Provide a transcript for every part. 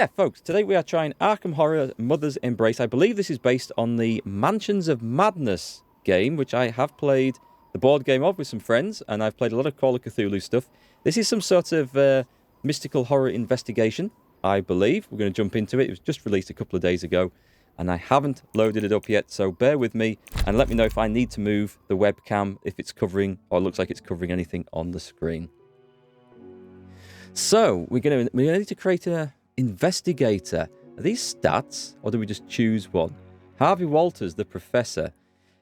Yeah, folks, today we are trying Arkham Horror Mother's Embrace. I believe this is based on the Mansions of Madness game, which I have played the board game of with some friends, and I've played a lot of Call of Cthulhu stuff. This is some sort of mystical horror investigation, I believe. We're going to jump into it. It was just released a couple of days ago, and I haven't loaded it up yet, so bear with me and let me know if I need to move the webcam, if it's covering, or looks like it's covering anything on the screen. So, we're going to need to create a investigator. Are these stats, or do we just choose one? Harvey Walters, the professor.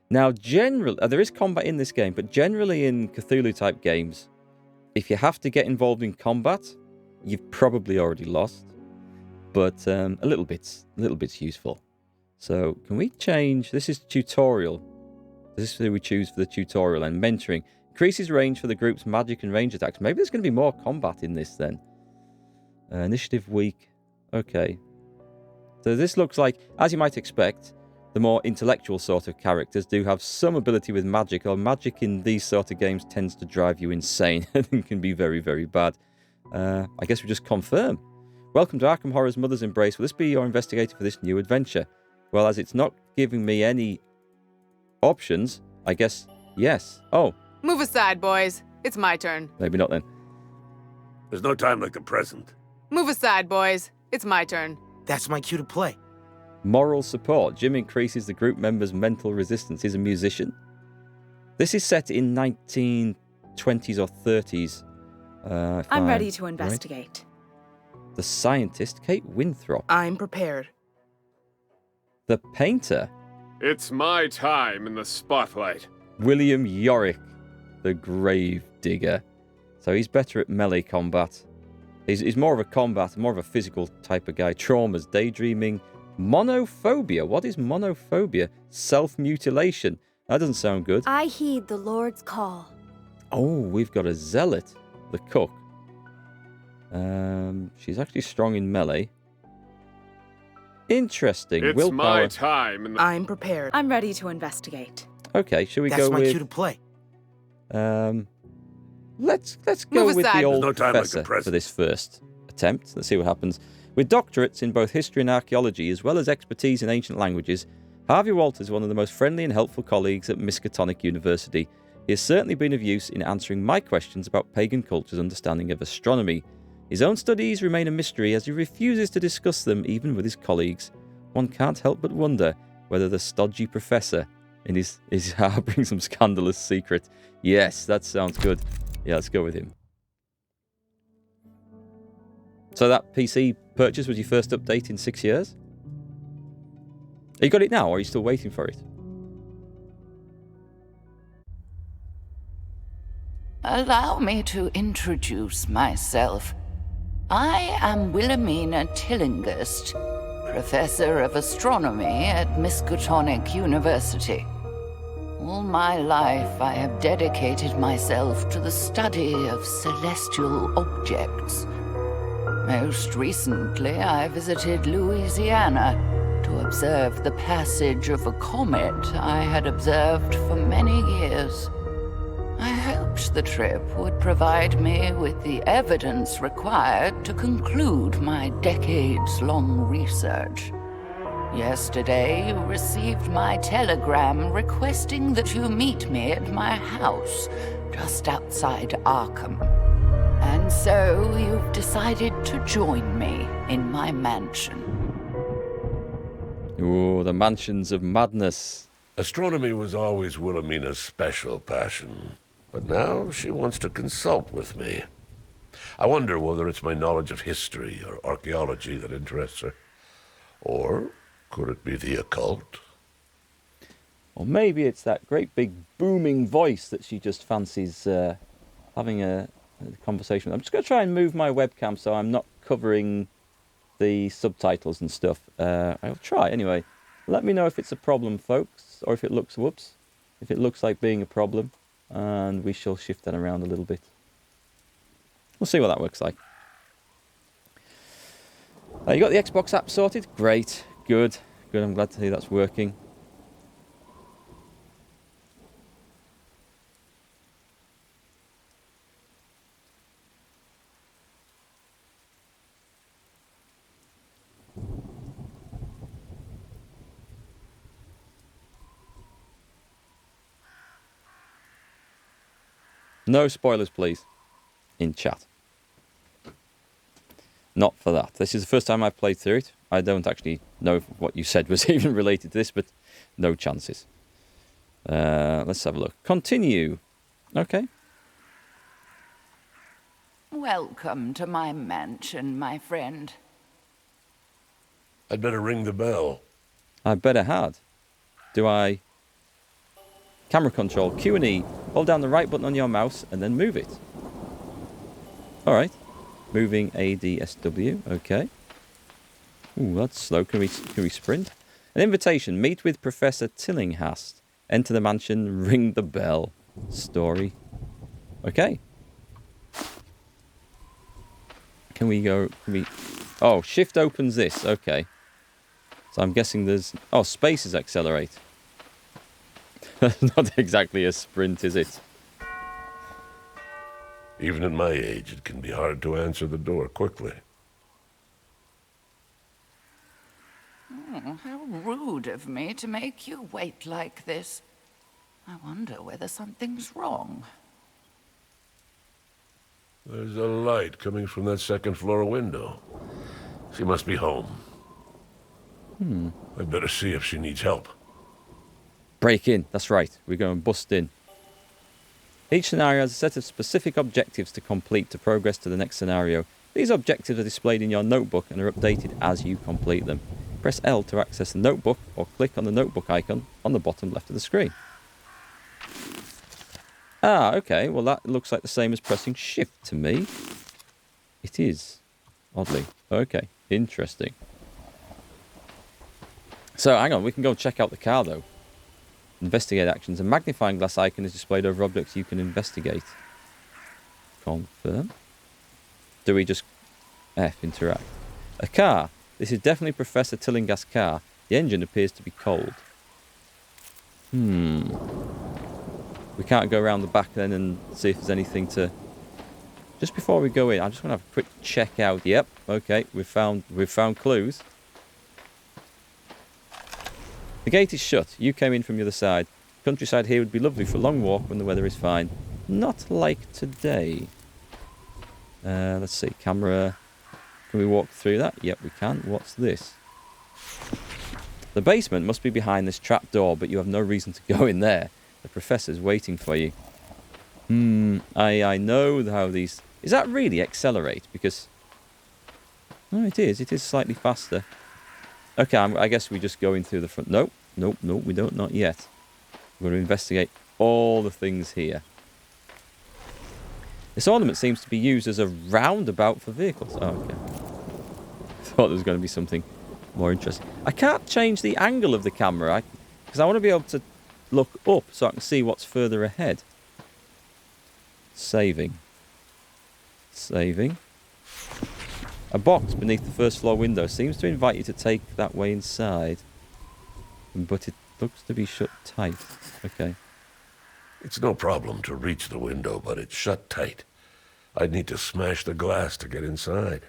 Now, generally, there is combat in this game, but generally in Cthulhu-type games, if you have to get involved in combat, you've probably already lost. But a little bit's useful. So, can we change? This is tutorial. This is who we choose for the tutorial, and mentoring. Increases range for the group's magic and range attacks. Maybe there's going to be more combat in this then. Initiative weak. Okay. So this looks like, as you might expect, the more intellectual sort of characters do have some ability with magic, or magic in these sort of games tends to drive you insane and can be very, very bad. I guess we just confirm. Welcome to Arkham Horror's Mother's Embrace. Will this be your investigator for this new adventure? Well, as it's not giving me any options, I guess yes. Oh. Move aside, boys. It's my turn. Maybe not then. There's no time like the present. Move aside, boys. It's my turn. That's my cue to play. Moral support. Jim increases the group members' mental resistance. He's a musician. This is set in 1920s or 30s. I'm ready to investigate. Right. The scientist, Kate Winthrop. I'm prepared. The painter. It's my time in the spotlight. William Yorick, the grave digger. So he's better at melee combat. He's more of a combat, more of a physical type of guy. Traumas, daydreaming, monophobia. What is monophobia? Self-mutilation. That doesn't sound good. I heed the Lord's call. Oh, we've got a zealot, the cook. She's actually strong in melee. Interesting. It's Willpower. my time in the... I'm prepared. I'm ready to investigate. Okay, shall we That's go my with... cue to play. Let's go Move with aside. the old There's no time like the professor present. for this first attempt. Let's see what happens. With doctorates in both history and archaeology, as well as expertise in ancient languages, Harvey Walters is one of the most friendly and helpful colleagues at Miskatonic University. He has certainly been of use in answering my questions about pagan culture's understanding of astronomy. His own studies remain a mystery as he refuses to discuss them even with his colleagues. One can't help but wonder whether the stodgy professor in his harboring some scandalous secret. Yes, that sounds good. Yeah, let's go with him. So that PC purchase was your first update in 6 years? You got it now, or are you still waiting for it? Allow me to introduce myself. I am Wilhelmina Tillinghast, Professor of Astronomy at Miskatonic University. All my life I have dedicated myself to the study of celestial objects. Most recently, I visited Louisiana to observe the passage of a comet I had observed for many years. I hoped the trip would provide me with the evidence required to conclude my decades-long research. Yesterday, you received my telegram requesting that you meet me at my house, just outside Arkham. And so, you've decided to join me in my mansion. Ooh, the Mansions of Madness. Astronomy was always Wilhelmina's special passion, but now she wants to consult with me. I wonder whether it's my knowledge of history or archaeology that interests her. Or could it be the occult? Or maybe it's that great big booming voice that she just fancies having a conversation with. I'm just going to try and move my webcam so I'm not covering the subtitles and stuff. I'll try anyway. Let me know if it's a problem, folks, or if it looks, if it looks like being a problem, and we shall shift that around a little bit. We'll see what that works like. You got the Xbox app sorted? Great. Good. Good. I'm glad to hear that's working. No spoilers, please. In chat. Not for that. This is the first time I've played through it. I don't actually know if what you said was even related to this, but no chances. Let's have a look. Continue. Okay. Welcome to my mansion, my friend. I'd better ring the bell. I better had. Do I... Camera control, Q and E. Hold down the right button on your mouse and then move it. Alright. Moving ADSW. Okay. Ooh, that's slow. Can we sprint? An invitation. Meet with Professor Tillinghast. Enter the mansion. Ring the bell. Story. Okay. Can we go... Oh, shift opens this. Okay. So I'm guessing there's... Oh, spaces accelerate. Not exactly a sprint, is it? Even at my age, it can be hard to answer the door quickly. How rude of me to make you wait like this. I wonder whether something's wrong. There's a light coming from that second floor window. She must be home. I'd better see if she needs help. Break in. That's right. We're going to bust in. Each scenario has a set of specific objectives to complete to progress to the next scenario. These objectives are displayed in your notebook and are updated as you complete them. Press L to access the notebook or click on the notebook icon on the bottom left of the screen. Ah, okay. Well, that looks like the same as pressing Shift to me. It is. Oddly. Okay. Interesting. So, hang on. We can go check out the car, though. Investigate actions. A magnifying glass icon is displayed over objects you can investigate. Confirm. Do we just... F, interact. A car. This is definitely Professor Tillinghast's car. The engine appears to be cold. We can't go around the back then and see if there's anything to... Just before we go in, I just want to have a quick check out. Yep, okay, we've found clues. The gate is shut. You came in from the other side. Countryside here would be lovely for a long walk when the weather is fine. Not like today. Let's see, camera... Can we walk through that? Yep, we can. What's this? The basement must be behind this trap door, but you have no reason to go in there. The professor's waiting for you. I know how these... Is that really accelerate? Because... Oh, it is. It is slightly faster. Okay, I guess we just go in through the front. Nope, we don't. Not yet. We're going to investigate all the things here. This ornament seems to be used as a roundabout for vehicles. Oh, okay. I thought there was going to be something more interesting. I can't change the angle of the camera because I want to be able to look up so I can see what's further ahead. Saving. A box beneath the first floor window seems to invite you to take that way inside. But it looks to be shut tight. Okay. It's no problem to reach the window, but it's shut tight. I'd need to smash the glass to get inside.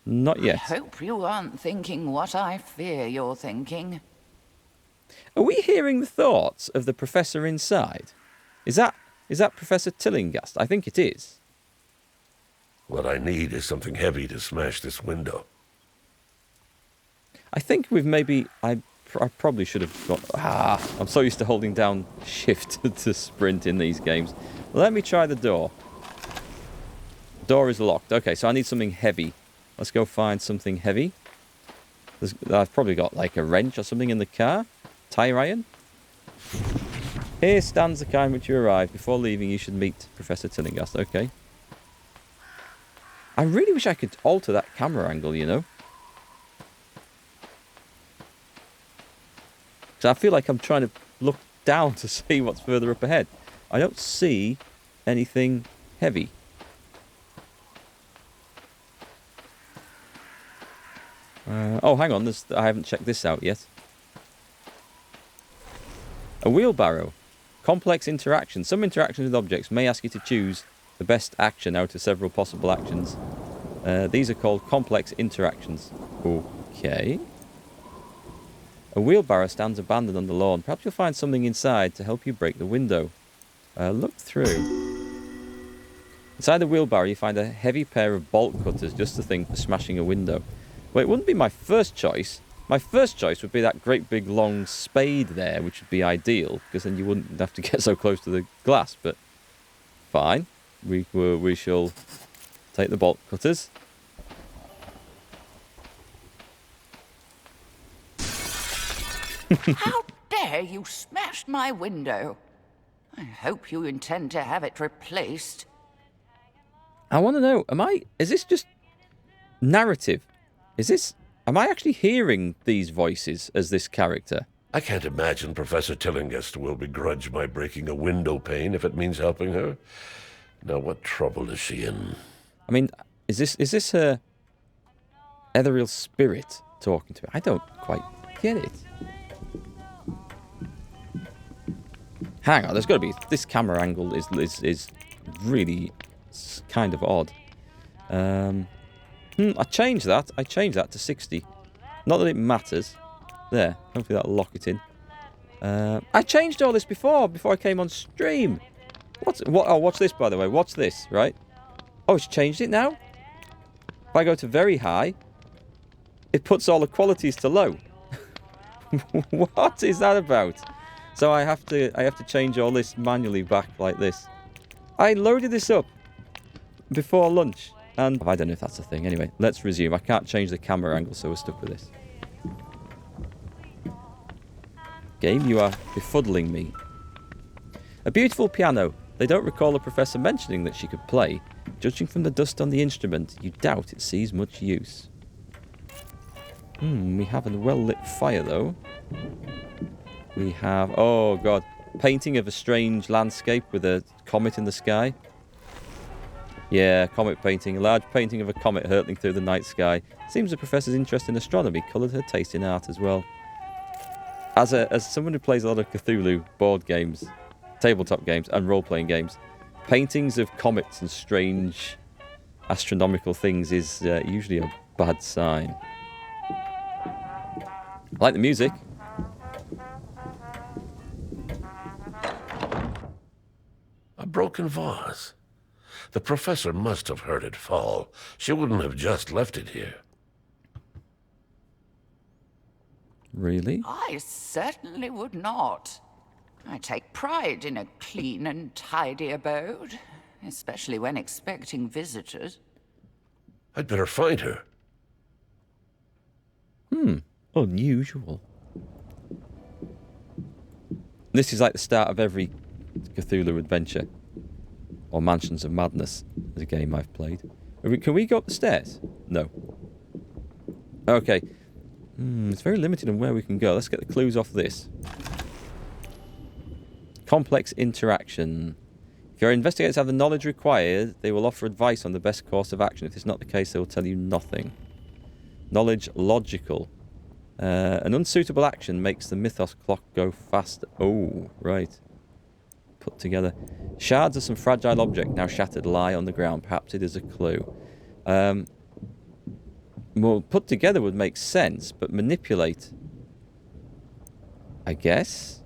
Not yet. I hope you aren't thinking what I fear you're thinking. Are we hearing the thoughts of the professor inside? Is that Professor Tillinghast? I think it is. What I need is something heavy to smash this window. I think we've maybe... I probably should have got... I'm so used to holding down shift to sprint in these games. Let me try the door. Door is locked. Okay, so I need something heavy. Let's go find something heavy. I've probably got like a wrench or something in the car. Tire iron. Here stands the car in which you arrived. Before leaving, you should meet Professor Tillinghast. Okay. I really wish I could alter that camera angle, you know. Because I feel like I'm trying to look down to see what's further up ahead. I don't see anything heavy. Oh, hang on. I haven't checked this out yet. A wheelbarrow. Complex interactions. Some interactions with objects may ask you to choose the best action out of several possible actions. These are called complex interactions. Okay. A wheelbarrow stands abandoned on the lawn. Perhaps you'll find something inside to help you break the window. Look through. Inside the wheelbarrow, you find a heavy pair of bolt cutters, just the thing for smashing a window. Well, it wouldn't be my first choice. My first choice would be that great big long spade there, which would be ideal, because then you wouldn't have to get so close to the glass, but fine. We shall take the bolt cutters. How dare you smash my window? I hope you intend to have it replaced. I want to know, is this just narrative? Am I actually hearing these voices as this character? I can't imagine Professor Tillinghast will begrudge my breaking a window pane if it means helping her. Now, what trouble is she in? I mean, is this her ethereal spirit talking to her? I don't quite get it. Hang on, there's got to be... This camera angle is really kind of odd. I changed that. I changed that to 60. Not that it matters. There. Hopefully that'll lock it in. I changed all this before I came on stream. Oh, watch this, by the way. Watch this, right? Oh, it's changed it now? If I go to very high, it puts all the qualities to low. What is that about? So I have to change all this manually back like this. I loaded this up before lunch, and I don't know if that's a thing. Anyway, let's resume. I can't change the camera angle, so we're stuck with this. Game, you are befuddling me. A beautiful piano. They don't recall the professor mentioning that she could play. Judging from the dust on the instrument, you doubt it sees much use. We have a well-lit fire, though. We have... Oh, God. Painting of a strange landscape with a comet in the sky. Yeah, comet painting. A large painting of a comet hurtling through the night sky. Seems the professor's interest in astronomy coloured her taste in art as well. As someone who plays a lot of Cthulhu board games, tabletop games, and role-playing games, paintings of comets and strange astronomical things is usually a bad sign. I like the music. A broken vase. The professor must have heard it fall. She wouldn't have just left it here. Really? I certainly would not. I take pride in a clean and tidy abode, especially when expecting visitors. I'd better find her. Unusual. This is like the start of every Cthulhu adventure. Or Mansions of Madness, is a game I've played. Can we go up the stairs? No. Okay. It's very limited on where we can go. Let's get the clues off this. Complex interaction. If your investigators have the knowledge required, they will offer advice on the best course of action. If it's not the case, they will tell you nothing. Knowledge logical. An unsuitable action makes the mythos clock go faster. Oh, right. Put together. Shards of some fragile object now shattered lie on the ground. Perhaps it is a clue. Well, put together would make sense, but manipulate, I guess.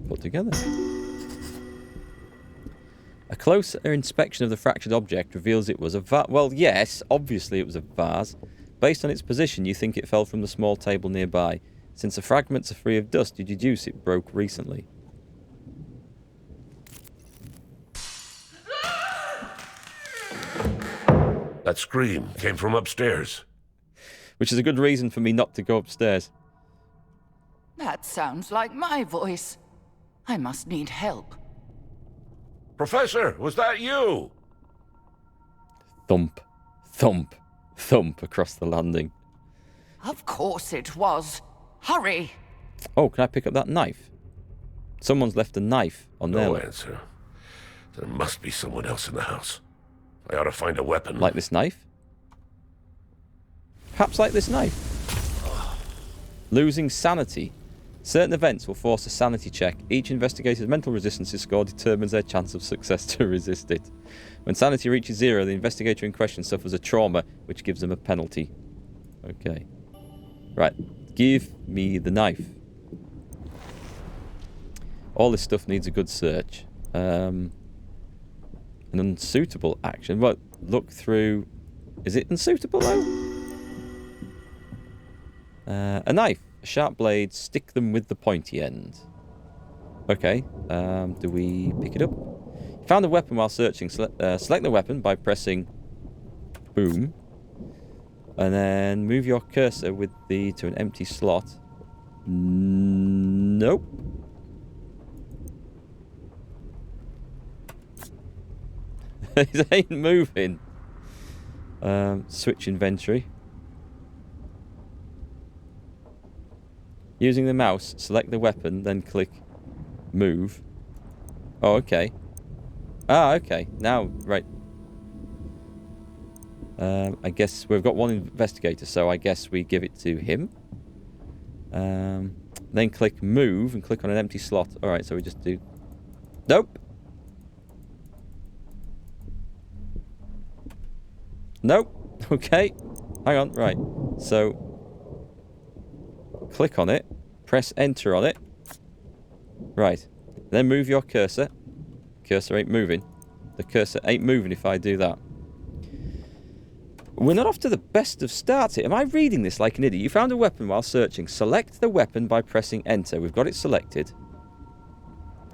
Put together. A closer inspection of the fractured object reveals it was a vase. Well, yes, obviously it was a vase. Based on its position, you think it fell from the small table nearby. Since the fragments are free of dust, you deduce it broke recently. That scream came from upstairs. Which is a good reason for me not to go upstairs. That sounds like my voice. I must need help. Professor, was that you? Thump, thump, thump across the landing. Of course it was. Hurry! Oh, can I pick up that knife? Someone's left a knife on there. No answer. There must be someone else in the house. I ought to find a weapon. Like this knife? Perhaps like this knife. Losing sanity. Certain events will force a sanity check. Each investigator's mental resistance score determines their chance of success to resist it. When sanity reaches 0, the investigator in question suffers a trauma, which gives them a penalty. Okay. Right. Give me the knife. All this stuff needs a good search. An unsuitable action. What? Look through. Is it unsuitable though? A knife, a sharp blade. Stick them with the pointy end. Okay. Do we pick it up? Found a weapon while searching. Select the weapon by pressing boom, and then move your cursor with the to an empty slot. Nope. It ain't moving. Switch inventory. Using the mouse, select the weapon, then click move. Oh, okay. Ah, okay. Now, right. I guess we've got one investigator, so I guess we give it to him. Then click move and click on an empty slot. Alright, so we just do... Nope. Nope. Okay. Hang on. Right. So, click on it. Press enter on it. Right. Then move your cursor. Cursor ain't moving. The cursor ain't moving if I do that. We're not off to the best of starts here. Am I reading this like an idiot? You found a weapon while searching. Select the weapon by pressing enter. We've got it selected.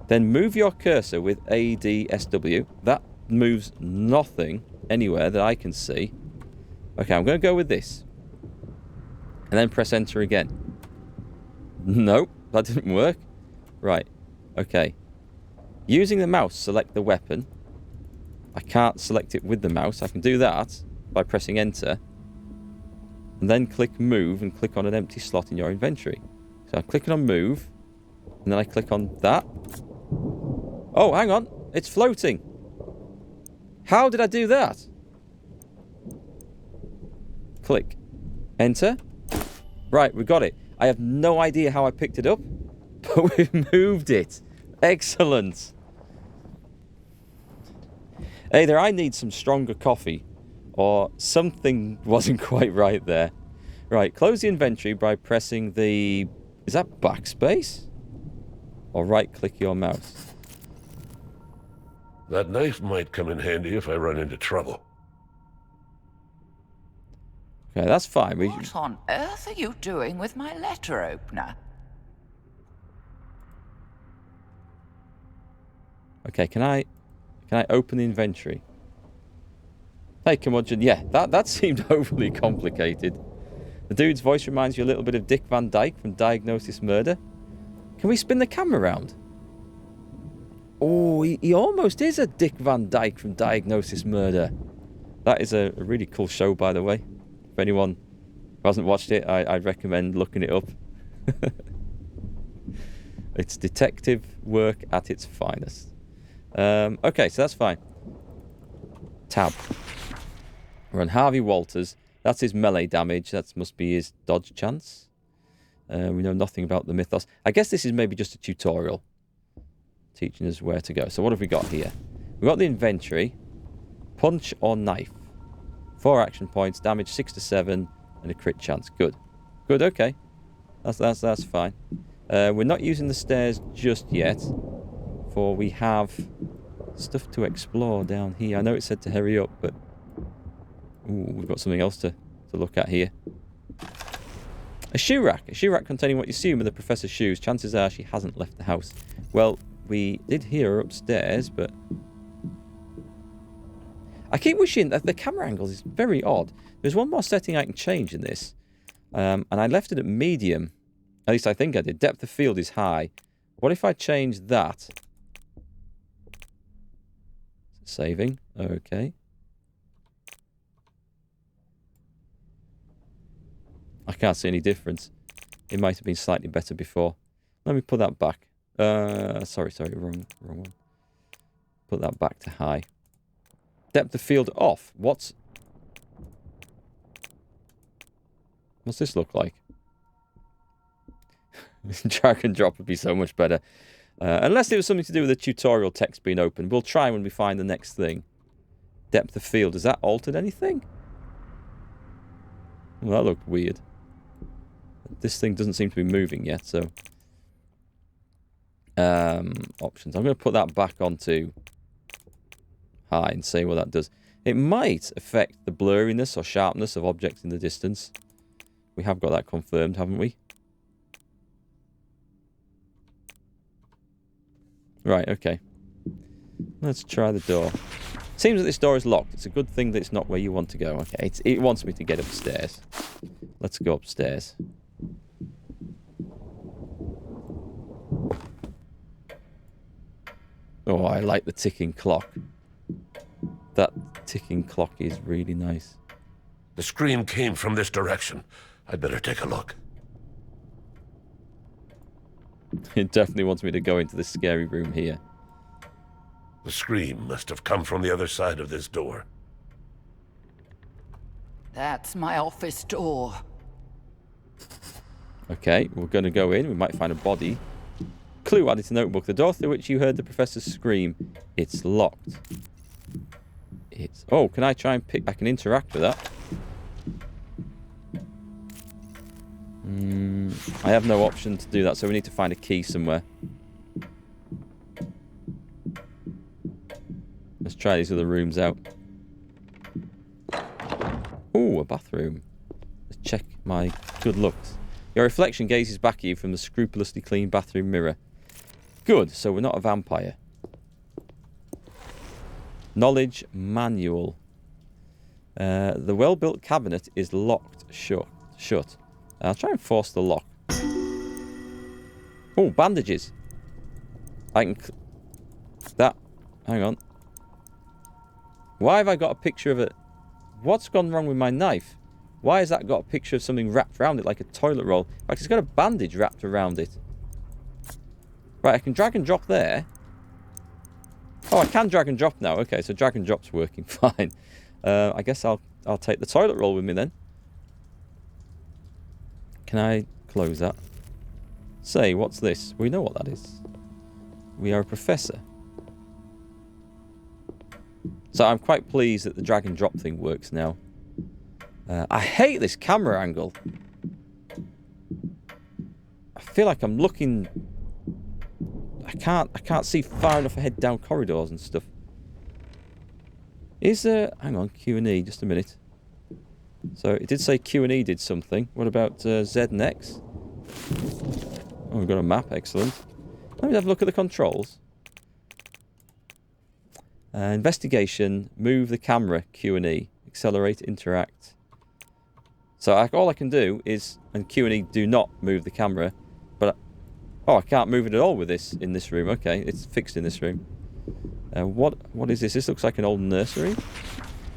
Then move your cursor with ADSW. That moves nothing anywhere that I can see. Okay, I'm going to go with this. And then press enter again. Nope, that didn't work. Right, okay. Using the mouse, select the weapon. I can't select it with the mouse. I can do that by pressing enter. And then click move and click on an empty slot in your inventory. So I'm clicking on move. And then I click on that. Oh, hang on. It's floating. How did I do that? Click. Enter. Right, we got it. I have no idea how I picked it up, but we've moved it. Excellent. Hey there, I need some stronger coffee, or something wasn't quite right there. Right, close the inventory by pressing the... Is that backspace? Or right-click your mouse? That knife might come in handy if I run into trouble. Okay, that's fine. What on earth are you doing with my letter opener? Okay, can I open the inventory? Hey, curmudgeon. Yeah, that seemed overly complicated. The dude's voice reminds you a little bit of Dick Van Dyke from Diagnosis Murder. Can we spin the camera around? Oh, he almost is a Dick Van Dyke from Diagnosis Murder. That is a really cool show, by the way. If anyone who hasn't watched it, I'd recommend looking it up. It's detective work at its finest. Okay, so that's fine. Tab. We're on Harvey Walters. That's his melee damage. That must be his dodge chance. We know nothing about the mythos. I guess this is maybe just a tutorial. Teaching us where to go. So what have we got here? We've got the inventory. Punch or knife. 4 action points. Damage 6 to 7. And a crit chance. Good. Good, okay. That's fine. We're not using the stairs just yet. For we have stuff to explore down here. I know it said to hurry up, but... Ooh, we've got something else to look at here. A shoe rack. A shoe rack containing what you assume are the professor's shoes. Chances are she hasn't left the house. Well, we did hear her upstairs, but... I keep wishing that the camera angle is very odd. There's one more setting I can change in this. And I left it at medium. At least I think I did. Depth of field is high. What if I change that? Saving. Okay. I can't see any difference. It might have been slightly better before. Let me put that back. Sorry, wrong one. Put that back to high. Depth of field off. What's this look like? Drag and drop would be so much better. Unless it was something to do with the tutorial text being open. We'll try when we find the next thing. Depth of field. Has that altered anything? Well, that looked weird. This thing doesn't seem to be moving yet, so... options. I'm going to put that back onto high and see what that does. It might affect the blurriness or sharpness of objects in the distance. We have got that confirmed, haven't we? Right, okay. Let's try the door. Seems that this door is locked. It's a good thing that it's not where you want to go. Okay, it wants me to get upstairs. Let's go upstairs. Oh, I like the ticking clock. That ticking clock is really nice. The scream came from this direction. I'd better take a look. It definitely wants me to go into this scary room here. The scream must have come from the other side of this door. That's my office door. Okay, we're going to go in. We might find a body. Clue added to notebook. The door through which you heard the professor scream. It's locked. Oh, can I try and pick... I can interact with that. I have no option to do that, so we need to find a key somewhere. Let's try these other rooms out. Ooh, a bathroom. Let's check my good looks. Your reflection gazes back at you from the scrupulously clean bathroom mirror. Good, so we're not a vampire. Knowledge manual. The well-built cabinet is locked shut. I'll try and force the lock. Oh, bandages. I can... Hang on. Why have I got a picture of it? What's gone wrong with my knife? Why has that got a picture of something wrapped around it like a toilet roll? In fact, it's got a bandage wrapped around it. Right, I can drag and drop there. Oh, I can drag and drop now. Okay, so drag and drop's working fine. I guess I'll take the toilet roll with me then. Can I close that? Say, what's this? We know what that is. We are a professor. So I'm quite pleased that the drag and drop thing works now. I hate this camera angle. I feel like I'm looking... I can't see far enough ahead down corridors and stuff. Is there... Hang on, Q&E, just a minute. So it did say Q&E did something. What about Z and X? Oh, we've got a map, excellent. Let me have a look at the controls. Investigation, move the camera, Q&E, accelerate, interact. So all I can do is, and Q&E do not move the camera, but, oh, I can't move it at all with this, in this room. Okay, it's fixed in this room. What is this? This looks like an old nursery.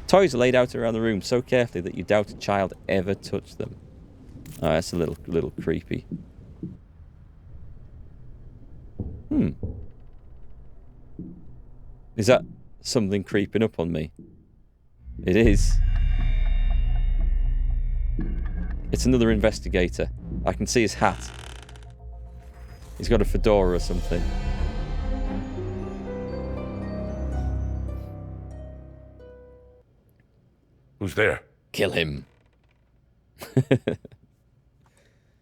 Toys are laid out around the room so carefully that you doubt a child ever touched them. Oh, that's a little creepy. Is that something creeping up on me? It is. It's another investigator. I can see his hat. He's got a fedora or something. Who's there? Kill him.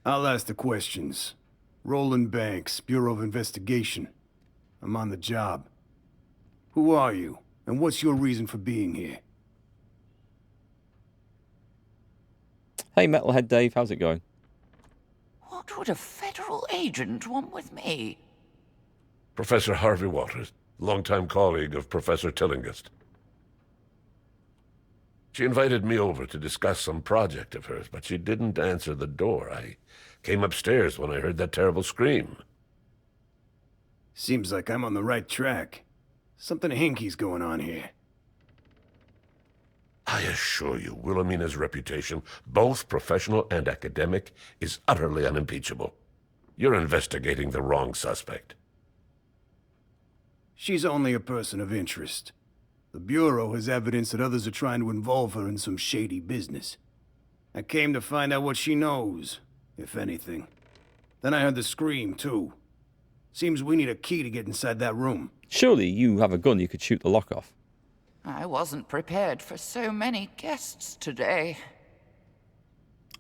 I'll ask the questions. Roland Banks, Bureau of Investigation. I'm on the job. Who are you, and what's your reason for being here? Hey, Metalhead Dave, how's it going? What would a federal agent want with me? Professor Harvey Walters, longtime colleague of Professor Tillinghast. She invited me over to discuss some project of hers, but she didn't answer the door. I came upstairs when I heard that terrible scream. Seems like I'm on the right track. Something hinky's going on here. I assure you, Wilhelmina's reputation, both professional and academic, is utterly unimpeachable. You're investigating the wrong suspect. She's only a person of interest. The Bureau has evidence that others are trying to involve her in some shady business. I came to find out what she knows, if anything. Then I heard the scream, too. Seems we need a key to get inside that room. Surely you have a gun you could shoot the lock off. I wasn't prepared for so many guests today.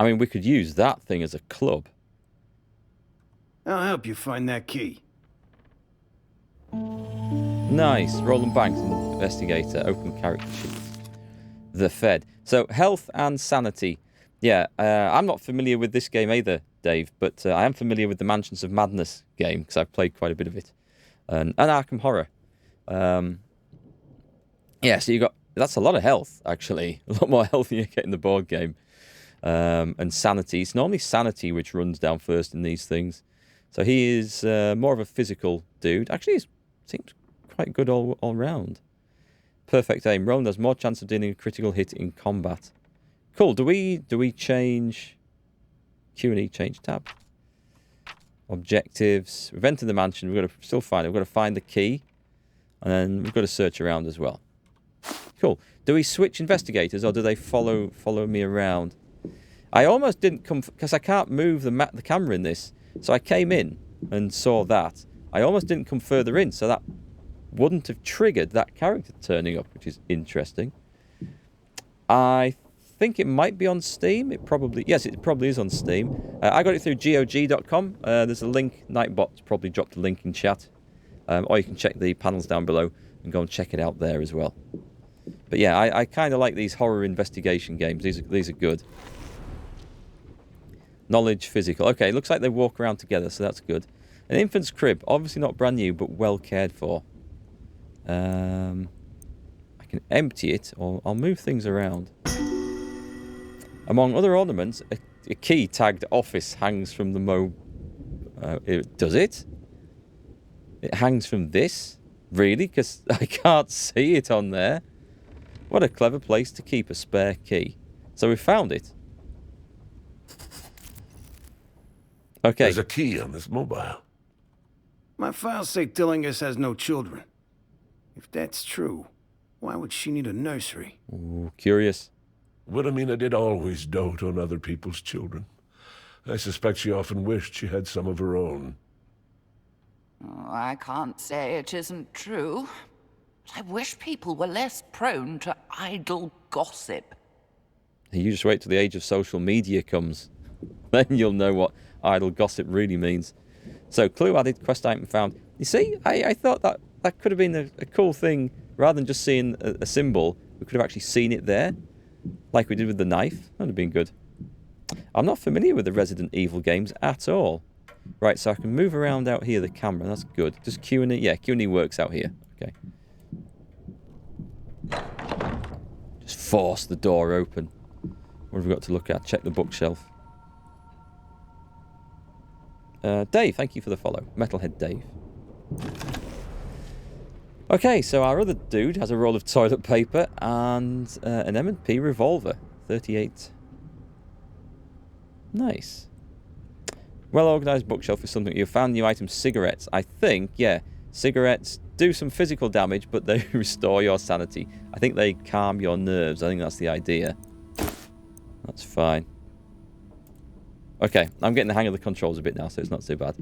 I mean, we could use that thing as a club. I'll help you find that key. Nice. Roland Banks. investigator. Open character sheet. The Fed. So, health and sanity. Yeah, I'm not familiar with this game either, Dave, but I am familiar with the Mansions of Madness game because I've played quite a bit of it. And Arkham Horror. Yeah, so you got... That's a lot of health, actually. A lot more health than you get in the board game. And sanity. It's normally sanity which runs down first in these things. So he is more of a physical dude. Actually, he seems quite good all round. Perfect aim. Roland has more chance of dealing a critical hit in combat. Cool. Do we change Q&E? Change tab. Objectives. We've entered the mansion. We've got to still find it. We've got to find the key. And then we've got to search around as well. Cool. Do we switch investigators or do they follow me around? I almost didn't come... Because I can't move the camera in this. So I came in and saw that. I almost didn't come further in, so that wouldn't have triggered that character turning up, which is interesting. I think it might be on Steam. Yes, it probably is on Steam. I got it through GOG.com. There's a link. Nightbot's probably dropped a link in chat. Or you can check the panels down below and go and check it out there as well. But yeah, I kind of like these horror investigation games. These are good. Knowledge, physical. Okay, looks like they walk around together, so that's good. An infant's crib. Obviously not brand new, but well cared for. I can empty it, or I'll move things around. Among other ornaments, a key tagged office hangs from the does it? It hangs from this? Really? Because I can't see it on there. What a clever place to keep a spare key. So we found it. Okay. There's a key on this mobile. My files say Tillinghast has no children. If that's true, why would she need a nursery? Ooh, curious. Wilhelmina did always dote on other people's children. I suspect she often wished she had some of her own. Oh, I can't say it isn't true. But I wish people were less prone to idle gossip. You just wait till the age of social media comes. Then you'll know what idle gossip really means. So, clue added, quest item found. You see, I thought that could have been a cool thing. Rather than just seeing a symbol, we could have actually seen it there. Like we did with the knife. That would have been good. I'm not familiar with the Resident Evil games at all. Right, so I can move around out here, the camera. That's good. Just Q&E. Yeah, Q&E works out here. Okay. Just force the door open. What have we got to look at? Check the bookshelf. Dave, thank you for the follow. Metalhead Dave. Okay, so our other dude has a roll of toilet paper and an M&P revolver. 38. Nice. Well-organised bookshelf is something. You found new items. Cigarettes. I think, yeah, cigarettes do some physical damage, but they restore your sanity. I think they calm your nerves. I think that's the idea. That's fine. Okay, I'm getting the hang of the controls a bit now, so it's not too bad.